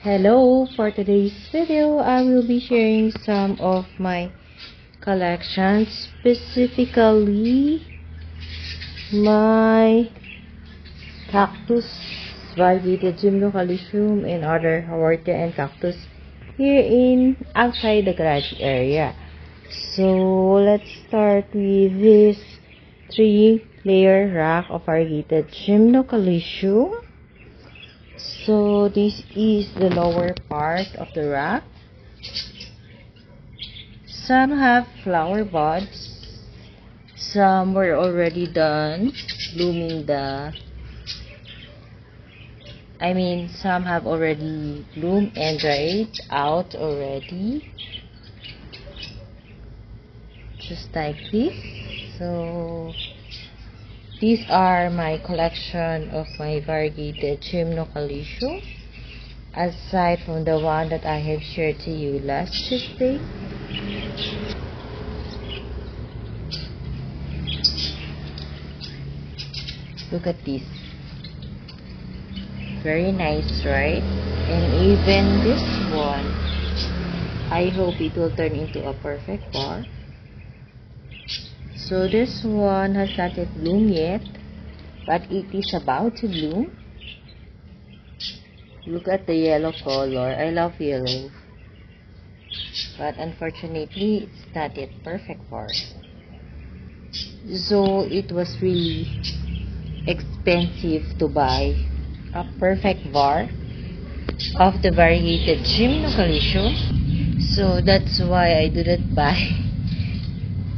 Hello, for today's video, I will be sharing some of my collections, specifically my cactus, variegated Gymnocalycium, and other Haworthia and cactus here in outside the garage area. So let's start with this 3-layer rack of variegated Gymnocalycium. So this is the lower part of the rack. Some have flower buds. Some were already done blooming some have already bloomed and dried out already. Just like this. So these are my collection of my variegated Gymnocalycium, aside from the one that I have shared to you last Tuesday. Look at this. Very nice, right? And even this one, I hope it will turn into a perfect bar. So this one has not yet bloomed yet, but it is about to bloom. Look at the yellow color. I love yellow, but unfortunately it's not yet perfect bar. So it was really expensive to buy a perfect bar of the variegated Gymnocalycium. So that's why I didn't buy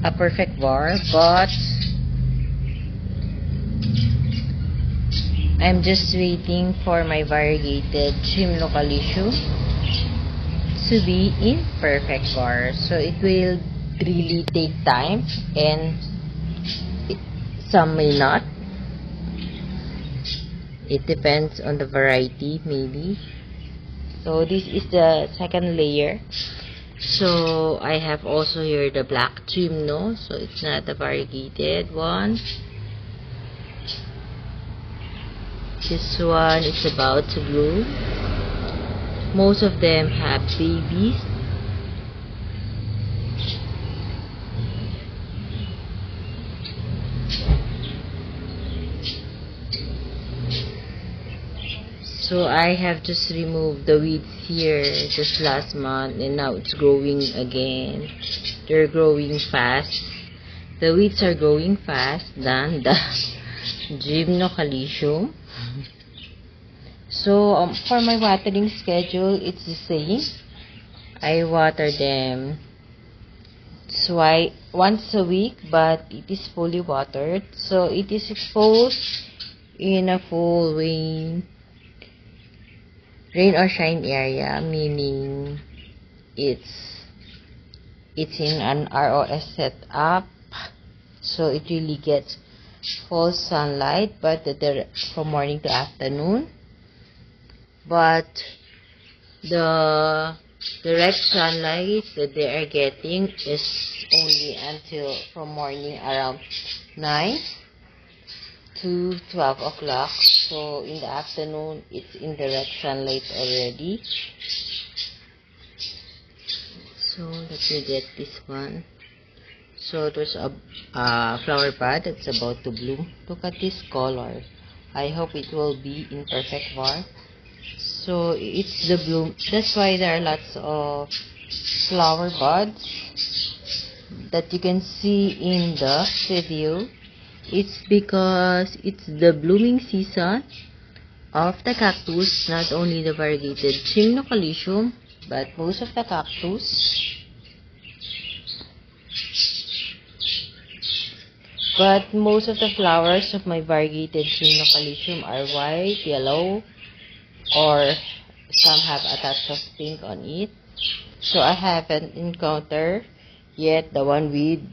a perfect bar, but I'm just waiting for my variegated Gymnocalycium to be in perfect bar. So it will really take time, and some may not. It depends on the variety, maybe. So this is the second layer. So I have also here the black Gymno, so it's not the variegated one. This one is about to bloom. Most of them have babies. So I have just removed the weeds here just last month, and now it's growing again. They're growing fast. The weeds are growing fast than the Gymnocalycium. So for my watering schedule, it's the same. I water them once a week, but it is fully watered. So it is exposed in a full rain or shine area, meaning it's in an ROS setup, so it really gets full sunlight, but from morning to afternoon. But the direct sunlight that they are getting is only until from morning around 9 to 12 o'clock. So in the afternoon, it's in direct sunlight already. So let me get this one. So there's a flower bud that's about to bloom. Look at this color. I hope it will be in perfect bar. So it's the bloom. That's why there are lots of flower buds that you can see in the video. It's because it's the blooming season of the cactus, not only the variegated Gymnocalycium, but most of the cactus. But most of the flowers of my variegated Gymnocalycium are white, yellow, or some have a touch of pink on it. So I haven't encountered yet the one with.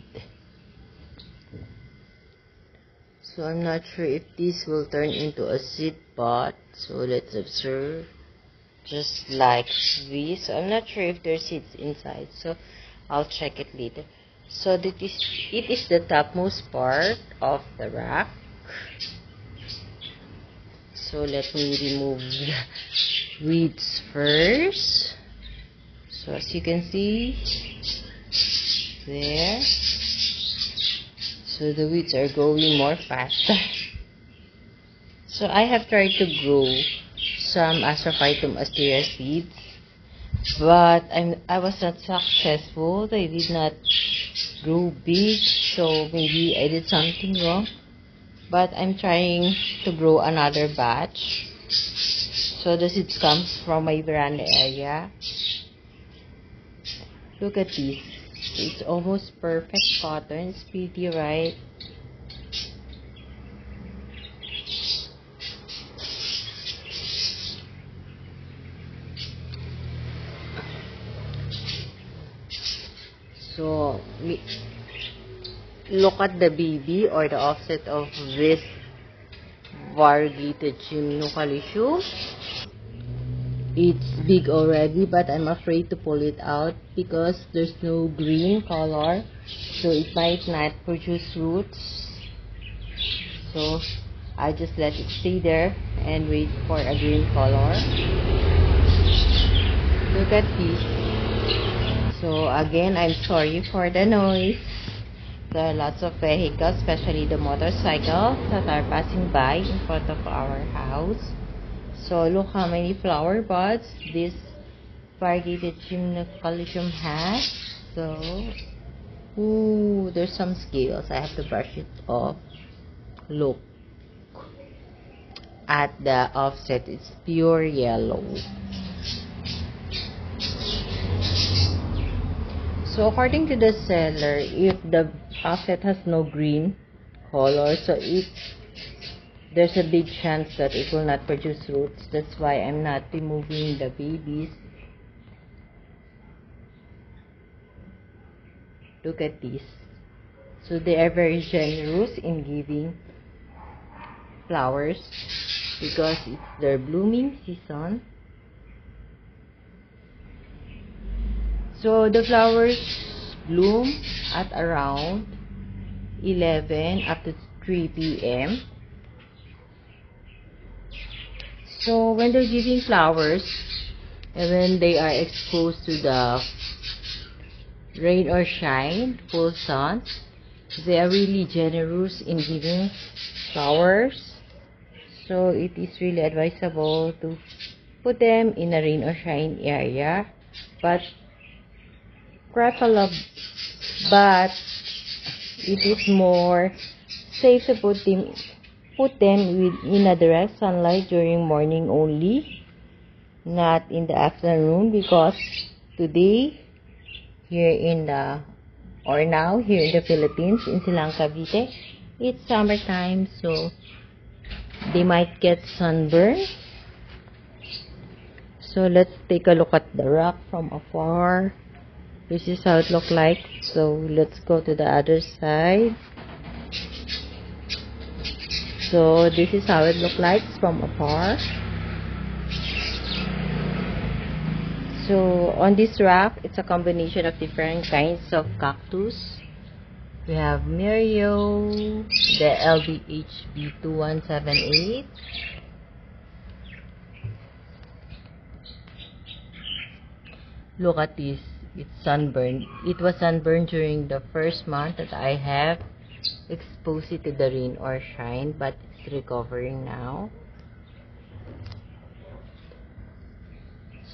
So I'm not sure if this will turn into a seed pod. So let's observe. Just like this. So I'm not sure if there's seeds inside. So I'll check it later. So it is the topmost part of the rack. So let me remove weeds first. So as you can see there, so the weeds are growing more faster. So I have tried to grow some Astrophytum asteria seeds, but I was not successful. They did not grow big, so maybe I did something wrong. But I'm trying to grow another batch. So the seeds comes from my veranda area. Look at this. It's almost perfect cotton. It's pretty, right? So look at the baby or the offset of this variegated Gymnocalycium. It's big already, but I'm afraid to pull it out because there's no green color, so it might not produce roots. So I just let it stay there and wait for a green color. Look at this. So again, I'm sorry for the noise. There are lots of vehicles, especially the motorcycles that are passing by in front of our house. So look how many flower buds this variegated Gymnocalycium has. So, ooh, there's some scales. I have to brush it off. Look at the offset. It's pure yellow. So according to the seller, if the offset has no green color, so there's a big chance that it will not produce roots. That's why I'm not removing the babies. Look at this. So they are very generous in giving flowers because it's their blooming season. So the flowers bloom at around 11 up to 3 p.m. So when they're giving flowers and when they are exposed to the rain or shine, full sun, they are really generous in giving flowers. So it is really advisable to put them in a rain or shine area, but it is more safe to put them in a direct sunlight during morning only, not in the afternoon, because today here in the Philippines, in Silang Cavite, it's summertime, so they might get sunburn. So let's take a look at the rock from afar. This is how it looks like. So let's go to the other side. So this is how it looks like from afar. So on this rock, it's a combination of different kinds of cactus. We have Mirio, the LBHB2178. Look at this. It's sunburned. It was sunburned during the first month that I have exposed it to the rain or shine, but it's recovering now.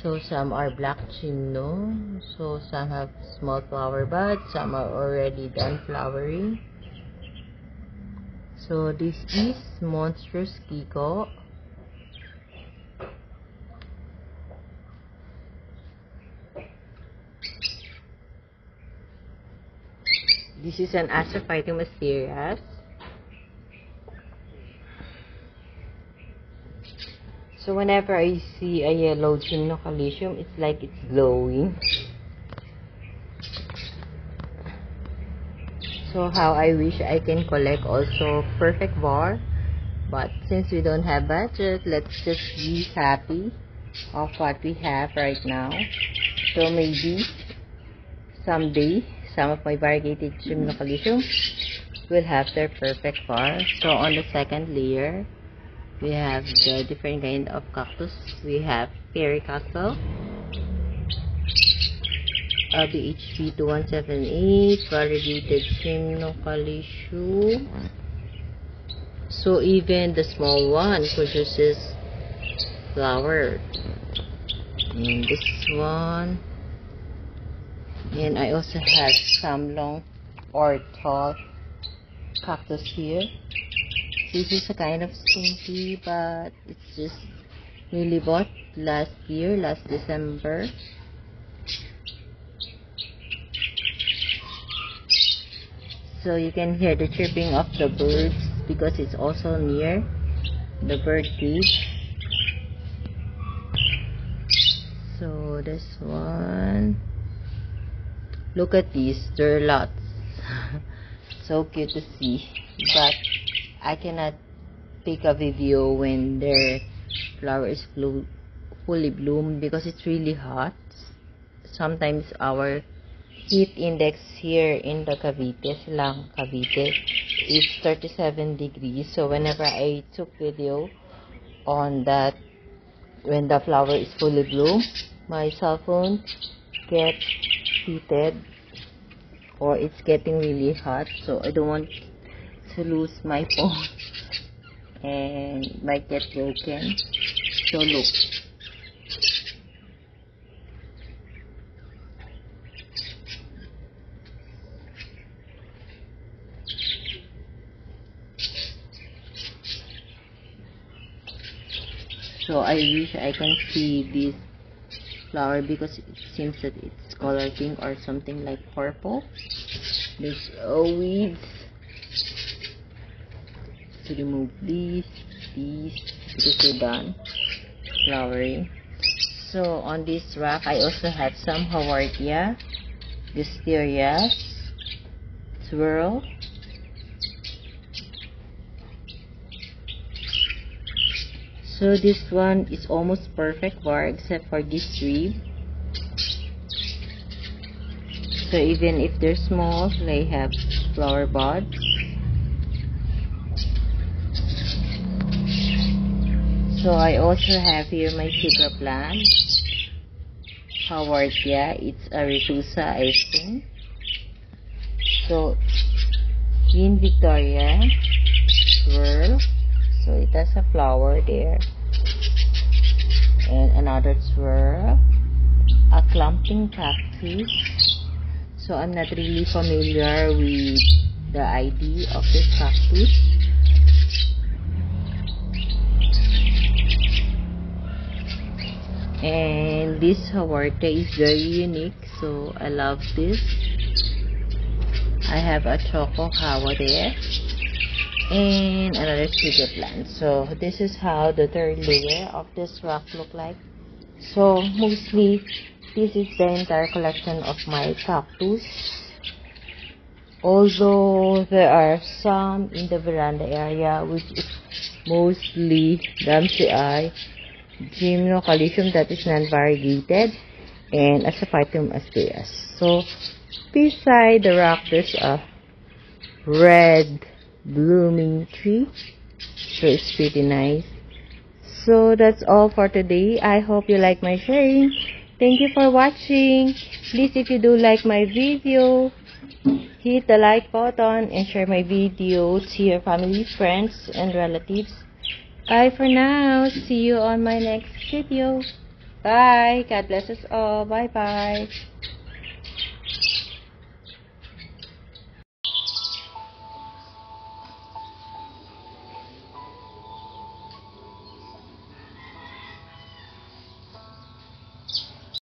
So some are black gymno, so some have small flower buds, some are already done flowering. So this is Monstrous Kiko. This is an Astrophytum asterias. So whenever I see a yellow Gymnocalycium, it's like it's glowing. So how I wish I can collect also perfect var, but since we don't have budget, let's just be happy of what we have right now. So maybe someday some of my variegated Gymnocalycium will have their perfect var. So on the second layer, we have the different kind of cactus. We have Pericastle, BHP 2178, variegated Gymnocalycium. So even the small one produces flower. And this one. And I also have some long or tall cactus here. This is a kind of stinky, but it's just really bought last December. So you can hear the chirping of the birds because it's also near the bird cage. So this one, look at these, there are lots. So cute to see, but I cannot take a video when their flower is fully bloomed because it's really hot. Sometimes our heat index here in the Cavite, Silang Cavite, is 37 degrees. So whenever I took video on that, when the flower is fully bloomed, my cell phone gets heated or it's getting really hot. So I don't want to lose my phone and might get broken. So look. So I wish I can see this flower because it seems that it's color pink or something like purple. There's weeds. To remove these because they're done flowering. So on this rack I also have some Haworthia, Wisterias, Swirl, so this one is almost perfect bar except for this rib. So even if they're small, they have flower buds. So I also have here my sugar plant, Haworthia. It's a retusa, I think. So Queen Victoria, swirl. So it has a flower there, and another swirl, a clumping cactus. So I'm not really familiar with the ID of this cactus. And this Haworthia is very unique, so I love this. I have a Choco Kawa there and another sugar plant. So this is how the third layer of this rock look like. So mostly this is the entire collection of my cactus, although there are some in the veranda area which is mostly Ramsey Gymnocalycium that is non-variegated, and Asaphytum asteas. So beside the rock there's a red blooming tree, so it's pretty nice. So that's all for today. I hope you like my sharing. Thank you for watching. Please, if you do like my video, hit the like button and share my video to your family, friends, and relatives. Bye for now. See you on my next video. Bye. God bless us all. Bye bye.